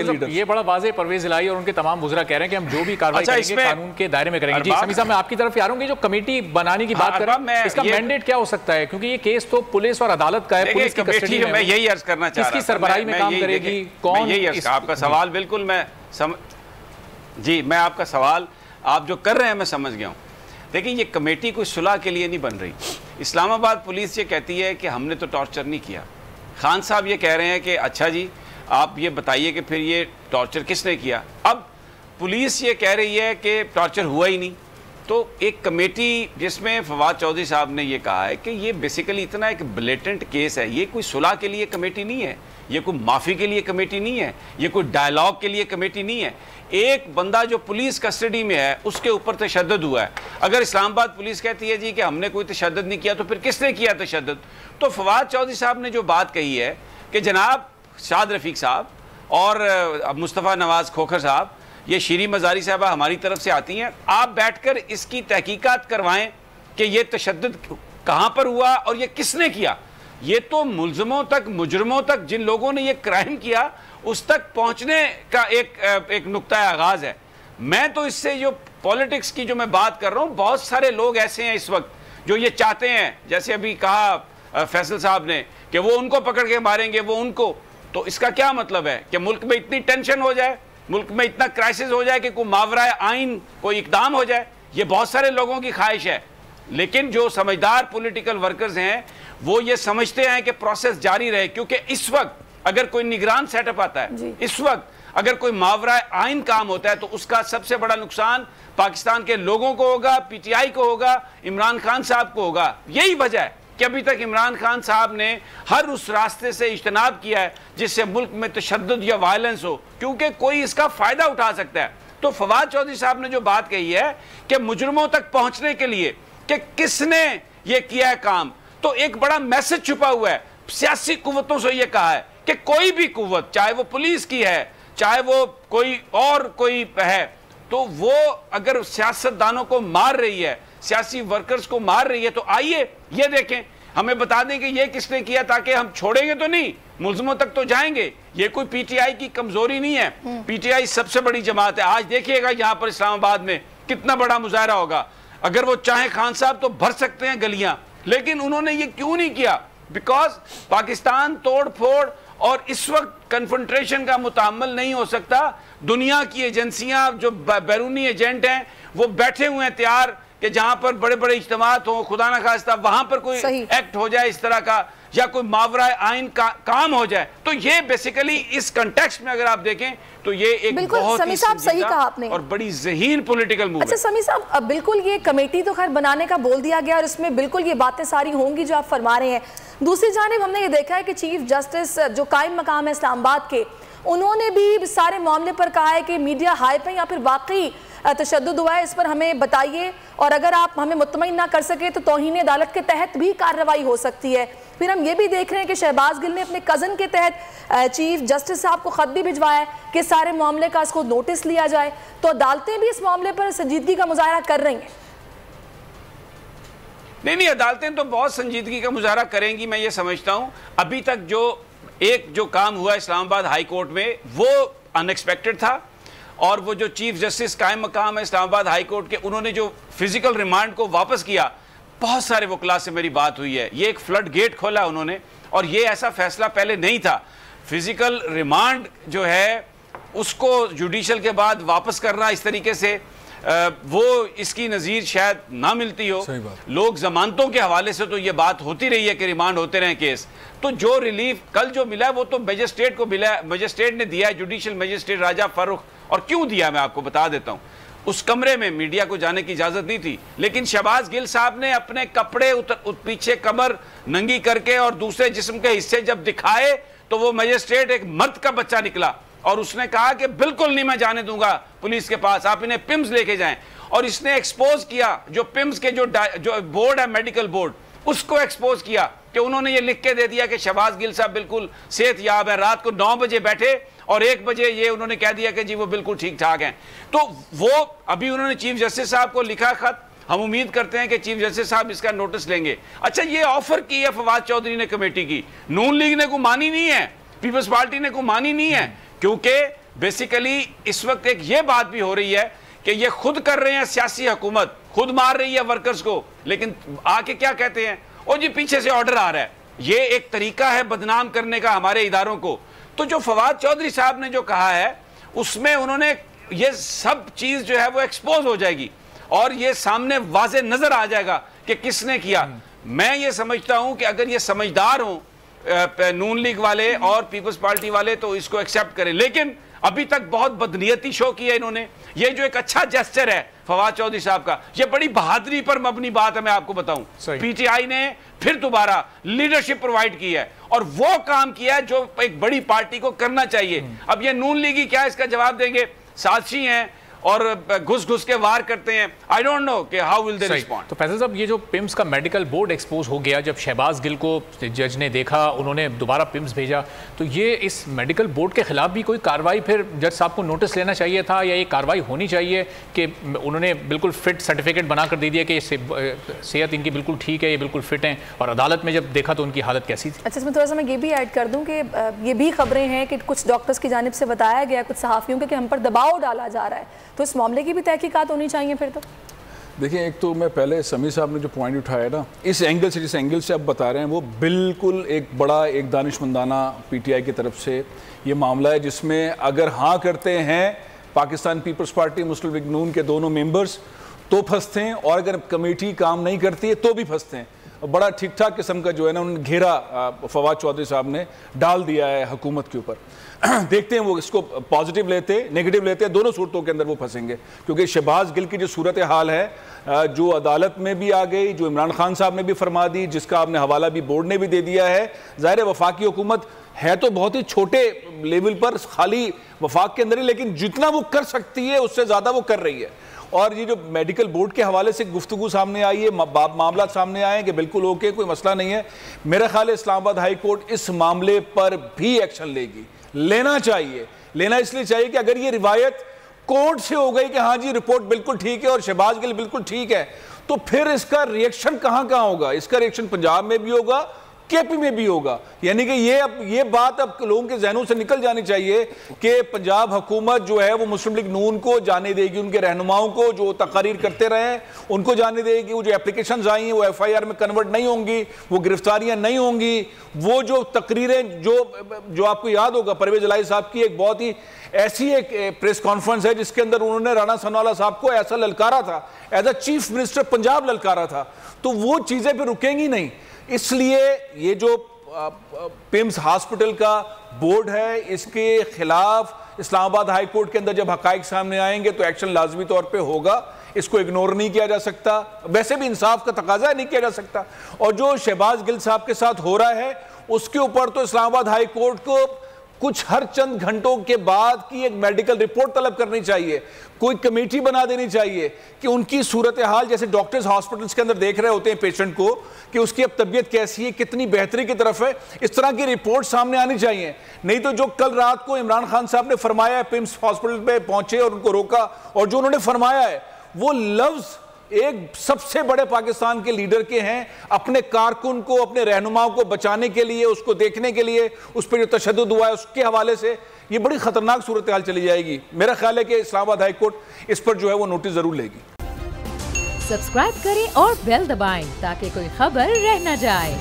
کے لیڈر. یہ بڑا واضح پرویز الہی اور ان کے تمام وزراء کہہ رہے ہیں کہ ہم جو بھی کارروائی کریں گے قانون کے دائرے میں کریں گے. جی سمیع صاحب میں آپ کی طرف آ رہا ہوں کہ جو کمیٹی بنانے کی بات کر رہا ہوں اس کا مینڈیٹ کیا ہو سکتا ہے؟ کیونکہ یہ کیس تو پولیس اور عدالت کا ہے, پولیس کی کسٹڈی میں. میں یہی عرض کرنا چاہ رہا ہوں, کس کی سربراہی میں کام کرے گی, کون؟ آپ کا سوال بالکل میں آپ کا سوال آپ جو کر رہے ہیں میں سمجھ گیا ہوں. دیکھیں یہ کمیٹی کوئی صلح کے لیے نہیں بن رہی. اسلام آباد پولیس یہ کہتی ہے کہ ہم نے تو ٹارچر نہیں کیا. خان صاحب یہ کہہ رہے ہیں کہ اچھا جی آپ یہ بتائیے کہ پھر یہ ٹارچر کس نے کیا. اب پولیس یہ کہہ رہی ہے کہ ٹارچر ہوا ہی نہیں. تو ایک کمیٹی جس میں فواد چودھری صاحب نے یہ کہا ہے کہ یہ بیسیکلی اتنا ایک بلیٹنٹ کیس ہے, یہ کوئی صلح کے لیے کمیٹی نہیں ہے, یہ کوئی معافی کے لیے کمیٹی نہیں ہے, یہ کوئی ڈائلاگ کے لیے کمیٹی نہیں ہے. ایک بندہ جو پولیس کسٹڈی میں ہے اس کے اوپر تشدد ہوا ہے. اگر اسلام آباد پولیس کہتی ہے جی کہ ہم نے کوئی تشدد نہیں کیا تو پھر کس نے کیا تشدد؟ تو فواد چودھری صاحب نے جو بات کہی ہے کہ جناب شاد رفیق صاحب اور مصطفیٰ نواز کھوکھر صاحب, یہ شیریں مزاری صاحبہ ہماری طرف سے آتی ہیں, آپ بیٹھ کر اس کی تحقیقات کروائیں کہ یہ تشدد کہاں پر ہوا اور یہ کس نے کیا. یہ تو ملزموں تک, مجرموں تک, جن لوگوں نے یہ کرائم کیا اس تک پہنچنے کا ایک نقطہ آغاز ہے. میں تو اس سے جو پولیٹکس کی جو میں بات کر رہا ہوں, بہت سارے لوگ ایسے ہیں اس وقت جو یہ چاہتے ہیں, جیسے ابھی کہا فیصل صاحب نے کہ وہ ان کو پکڑ کے ماریں گے, وہ ان کو. تو اس کا کیا مطلب ہے کہ ملک میں اتنی ٹینشن ہو جائے, ملک میں اتنا کرائسس ہو جائے کہ کوئی ماورائے آئین کوئی اقدام ہو جائے؟ یہ بہت سارے لوگوں کی خواہش ہے. لیکن جو سمجھدار پولیٹیکل ورکرز ہیں وہ یہ سمجھتے ہیں کہ پروسیس جاری رہے, کیونکہ اس وقت اگر کوئی نگران سیٹ اپ آتا ہے, اس وقت اگر کوئی ماورائے آئین کام ہوتا ہے تو اس کا سب سے بڑا نقصان پاکستان کے لوگوں کو ہوگا, پی ٹی آئی کو ہوگا, عمران خان صاحب کو ہوگا. یہی وجہ ہے کہ ابھی تک عمران خان صاحب نے ہر اس راستے سے اجتناب کیا ہے جس سے ملک میں تشدد یا وائلنس ہو, کیونکہ کوئی اس کا فائدہ اٹھا سکتا ہے. تو فواد چودھری صاحب نے جو بات کہی ہے کہ مجرموں تک پہنچنے کے لیے کہ کس نے یہ کیا ہے کام, تو ایک بڑا میسج چھپا ہوا ہے. سیاسی قوتوں سے یہ کہا ہے کہ کوئی بھی قوت, چاہے وہ پولیس کی ہے, چاہے وہ کوئی اور کوئی ہے, تو وہ اگر سیاستدانوں کو مار رہی ہے, سیاسی ورکرز کو مار رہی ہے, تو آئیے یہ دیکھیں, ہمیں بتا دیں کہ یہ کس نے کیا, تاکہ ہم چھوڑیں گے تو نہیں, ملزموں تک تو جائیں گے. یہ کوئی پی ٹی آئی کی کمزوری نہیں ہے, پی ٹی آئی سب سے بڑی جماعت ہے. آج دیکھیے گا یہاں پر اسلام آباد میں کتنا بڑا مظاہرہ ہوگا. اگر وہ چاہیں خان صاحب تو بھر سکتے ہیں گلیاں, لیکن انہوں نے یہ کیوں نہیں کیا؟ بیکاز پاکستان توڑ پھوڑ اور اس وقت کنفرنٹریشن کا متحمل نہیں ہو سکتا. دنیا کی ایجنسیاں جو بیرونی ایجنٹ ہیں وہ بیٹھے ہوئے ہیں تیار کہ جہاں پر بڑے بڑے اجتماعات ہوں, خدا نہ خواستہ وہاں پر کوئی ایکٹ ہو جائے اس طرح کا, یا کوئی ماورائے آئین کا کام ہو جائے. تو یہ بیسیکلی اس کنٹیکسٹ میں اگر آپ دیکھیں تو یہ ایک بہت ہی سنجیدہ اور بڑی ذہین پولیٹیکل موو ہے. اچھا سمیع صاحب, بالکل یہ کمیٹی تو خیر بنانے کا بول دیا گیا اور اس میں بالکل یہ باتیں ساری ہوں گی جو آپ فرما رہے ہیں. دوسری جانب ہم نے یہ دیکھا ہے کہ چیف جسٹس جو قائم مقام ہے اسلام آباد کے, انہوں نے بھی سارے معاملے پر کہا ہے کہ میڈیا ہائپ ہے یا پھر واقعی تشدد ہوا ہے, اس پر ہمیں بتائیے, اور اگر آپ ہمیں مطمئن نہ کر سکے تو توہین عدالت کے تحت بھی کارروائی ہو سکتی ہے. پھر ہم یہ بھی دیکھ رہے ہیں کہ شہباز گل نے اپنے کزن کے تحت چیف جسٹس صاحب کو خط بھی بھجوایا ہے کہ سارے معاملے کا اس کو نوٹس لیا جائے. تو عدالتیں بھی اس معاملے پر سنجیدگی کا مظاہرہ کر رہی ہیں. نہیں, عدالتیں تو بہت سنجیدگی کا مظاہرہ کریں گی. میں یہ سمجھتا ہوں ابھی تک جو کام ہوا اسلام آباد ہائی کورٹ میں وہ ان ایکسپیکٹڈ تھا, اور وہ جو چیف جسٹس قائم مقام ہے اسلام آباد ہائی کورٹ کے, انہوں نے جو فزیکل ریمانڈ کو واپس کیا, بہت سارے وکلاء سے میری بات ہوئی ہے, یہ ایک فلڈ گیٹ کھولا انہوں نے, اور یہ ایسا فیصلہ پہلے نہیں تھا. فزیکل ریمانڈ جو ہے اس کو جوڈیشل کے بعد واپس کرنا اس طریقے سے, وہ اس کی نظیر شاید نہ ملتی ہو. لوگ ضمانتوں کے حوالے سے تو یہ بات ہوتی رہی ہے کہ ریمانڈ ہوتے رہیں کیس. تو جو ریلیف کل جو ملا ہے وہ تو میجسٹریٹ کو ملا ہے, میجسٹریٹ نے دیا ہے, جوڈیشل میجسٹریٹ راجہ فاروق. اور کیوں دیا میں آپ کو بتا دیتا ہوں. اس کمرے میں میڈیا کو جانے کی اجازت نہیں تھی, لیکن شہباز گل صاحب نے اپنے کپڑے پیچھے کمر ننگی کر کے اور دوسرے جسم کے حصے جب دکھائے تو وہ میجسٹریٹ ایک مرد کا بچہ نکلا, اور اس نے کہا کہ بالکل نہیں میں جانے دوں گا پولیس کے پاس, آپ انہیں پمز لے کے جائیں. اور اس نے ایکسپوز کیا جو پمز کے جو بورڈ ہے, میڈیکل بورڈ, اس کو ایکسپوز کیا کہ انہوں نے یہ لکھ کے دے دیا کہ شہباز گل صاحب بالکل صحت یاب ہے. رات کو 9 بجے بیٹھے اور 1 بجے یہ انہوں نے کہہ دیا کہ جی وہ بالکل ٹھیک ٹھاک ہیں. تو وہ ابھی انہوں نے چیف جسٹس صاحب کو لکھا خط, ہم امید کرتے ہیں کہ چیف جسٹس صاحب اس کا نوٹس لیں گے. اچھا, یہ آفر کی ہے فواد چودھری نے کمیٹی کی, نون لیگ نے کو مانی نہیں ہے, پیپلز پارٹی نے کو مانی نہیں ہے, کیونکہ بیسیکلی اس وقت ایک یہ بات بھی ہو رہی ہے کہ یہ خود کر رہے ہیں سیاسی حکومت، خود مار رہی ہے ورکرز کو، لیکن آ کے کیا کہتے ہیں، او جی پیچھے سے آرڈر آ رہا ہے. یہ ایک طریقہ ہے بدنام کرنے کا ہمارے اداروں کو. تو جو فواد چودھری صاحب نے جو کہا ہے اس میں انہوں نے یہ سب چیز جو ہے وہ ایکسپوز ہو جائے گی اور یہ سامنے واضح نظر آ جائے گا کہ کس نے کیا. میں یہ سمجھتا ہوں کہ اگر یہ سمجھدار ہوں نون لیگ والے اور پیپلز پارٹی والے تو اس کو ایکسیپٹ کریں، لیکن ابھی تک بہت بدنیتی شو کی ہے انہوں نے. یہ جو ایک اچھا جیسچر ہے فواد چودھری صاحب کا، یہ بڑی بہادری پر مبنی بات ہے. میں آپ کو بتاؤں پی ٹی آئی نے پھر دوبارہ لیڈرشپ پرووائڈ کی ہے اور وہ کام کیا ہے جو ایک بڑی پارٹی کو کرنا چاہیے. اب یہ نون لیگی کیا اس کا جواب دیں گے؟ سازشی ہیں اور گھس گھس کے وار کرتے ہیں. I don't know کہ how will they respond. تو فیصل صاحب یہ جو پمس کا میڈیکل بورڈ ایکسپوز ہو گیا، جب شہباز گل کو جج نے دیکھا، انہوں نے دوبارہ پمس بھیجا، تو یہ اس میڈیکل بورڈ کے خلاف بھی کوئی کاروائی پھر جج صاحب کو نوٹس لینا چاہیے تھا، یا یہ کاروائی ہونی چاہیے کہ انہوں نے بالکل فٹ سرٹیفکیٹ بنا کر دے دیا کہ صحت ان کی بالکل ٹھیک ہے، یہ بالکل فٹ ہیں، اور عدالت میں جب دیکھا تو ان کی حالت کیسی تھی؟ اچھا، اس میں تھوڑا سا میں یہ بھی ایڈ کر دوں کہ یہ بھی خبریں ہیں کہ کچھ ڈاکٹرز کی جانب سے بتایا گیا کچھ صحافیوں کے کہ ہم پر دباؤ ڈالا جا رہا ہے، تو اس معاملے کی بھی تحقیقات ہونی چاہیے پھر. تو دیکھیں، ایک تو میں پہلے سمیع صاحب نے جو پوائنٹ اٹھایا نا، اس اینگل سے، جس اینگل سے آپ بتا رہے ہیں، وہ بالکل ایک بڑا ایک دانشمندانہ پی ٹی آئی کی طرف سے یہ معاملہ ہے، جس میں اگر ہاں کرتے ہیں پاکستان پیپلز پارٹی مسلم لیگ نون کے دونوں ممبرز تو پھنستے ہیں، اور اگر کمیٹی کام نہیں کرتی ہے تو بھی پھنستے ہیں. بڑا ٹھیک ٹھاک قسم کا جو ہے نا انہوں نے گھیرا فواد چودھری صاحب نے ڈال دیا ہے حکومت کے اوپر. دیکھتے ہیں وہ اس کو پازیٹیو لیتے نیگیٹیو لیتے ہیں، دونوں صورتوں کے اندر وہ پھنسیں گے. کیونکہ شہباز گل کی جو صورتحال ہے جو عدالت میں بھی آ گئی، جو عمران خان صاحب نے بھی فرما دی، جس کا آپ نے حوالہ بھی بورڈ نے بھی دے دیا ہے. ظاہر وفاقی حکومت ہے تو بہت ہی چھوٹے لیول پر خالی وفاق کے اندر ہی، لیکن جتنا وہ کر سکتی ہے اس سے زیادہ وہ کر رہی ہے. اور یہ جو میڈیکل بورڈ کے حوالے سے گفتگو سامنے آئی ہے، معاملات سامنے آئے ہیں کہ بالکل اوکے، کوئی مسئلہ نہیں ہے. میرا خیال ہے اسلام آباد ہائی کورٹ اس معاملے پر بھی ایکشن لے گی، لینا چاہیے. لینا اس لیے چاہیے کہ اگر یہ روایت کورٹ سے ہو گئی کہ ہاں جی رپورٹ بالکل ٹھیک ہے اور شہباز گل بالکل ٹھیک ہے، تو پھر اس کا ریئیکشن کہاں ہوگا؟ اس کا ریئیکشن پنجاب میں بھی ہوگا، کے پی میں بھی ہوگا. یعنی کہ یہ بات اب لوگوں کے ذہنوں سے نکل جانی چاہیے کہ پنجاب حکومت جو ہے وہ مسلم لیگ نون کو جانے دے گی، ان کے رہنماؤں کو جو تقاریر کرتے رہے ہیں ان کو جانے دے گی. وہ جو اپلیکیشنز آئی ہیں وہ ایف آئی آر میں کنورٹ نہیں ہوں گی، وہ گرفتاریاں نہیں ہوں گی. وہ جو تقریریں جو آپ کو یاد ہوگا پرویز الہی صاحب کی ایک بہت ہی ایسی ایک پریس کانفرنس ہے جس کے اندر انہوں نے رانا ثناءاللہ صاحب کو ایسا للکارا تھا، as a chief minister Punjab للکارا تھا. تو وہ چیزیں پھر رکیں گی نہیں. اس لیے یہ جو پمس ہاسپٹل کا بورڈ ہے اس کے خلاف اسلام آباد ہائی کورٹ کے اندر جب حقائق سامنے آئیں گے تو ایکشن لازمی طور پہ ہوگا. اس کو اگنور نہیں کیا جا سکتا، ویسے بھی انصاف کا تقاضا نہیں کیا جا سکتا. اور جو شہباز گل صاحب کے ساتھ ہو رہا ہے اس کے اوپر تو اسلام آباد ہائی کورٹ کو کچھ ہر چند گھنٹوں کے بعد کی ایک میڈیکل رپورٹ طلب کرنی چاہیے، کوئی کمیٹی بنا دینی چاہیے کہ ان کی صورتحال، جیسے ڈاکٹرز ہاسپٹلز کے اندر دیکھ رہے ہوتے ہیں پیشنٹ کو کہ اس کی اب طبیعت کیسی ہے، کتنی بہتری کی طرف ہے، اس طرح کی رپورٹ سامنے آنی چاہیے. نہیں تو جو کل رات کو عمران خان صاحب نے فرمایا ہے، پمس ہاسپٹل پہ پہنچے اور ان کو روکا، اور جو انہوں نے فرمایا ہے وہ لفظ ایک سب سے بڑے پاکستان کے لیڈر کے ہیں، اپنے کارکن کو، اپنے رہنماؤں کو بچانے کے لیے، اس کو دیکھنے کے لیے، اس پہ جو تشدد ہوا ہے اس کے حوالے سے یہ بڑی خطرناک صورتحال چلی جائے گی. میرا خیال ہے کہ اسلام آباد ہائی کورٹ اس پر جو ہے وہ نوٹس ضرور لے گی. سبسکرائب کریں اور بیل دبائیں تاکہ کوئی خبر رہ نہ جائے.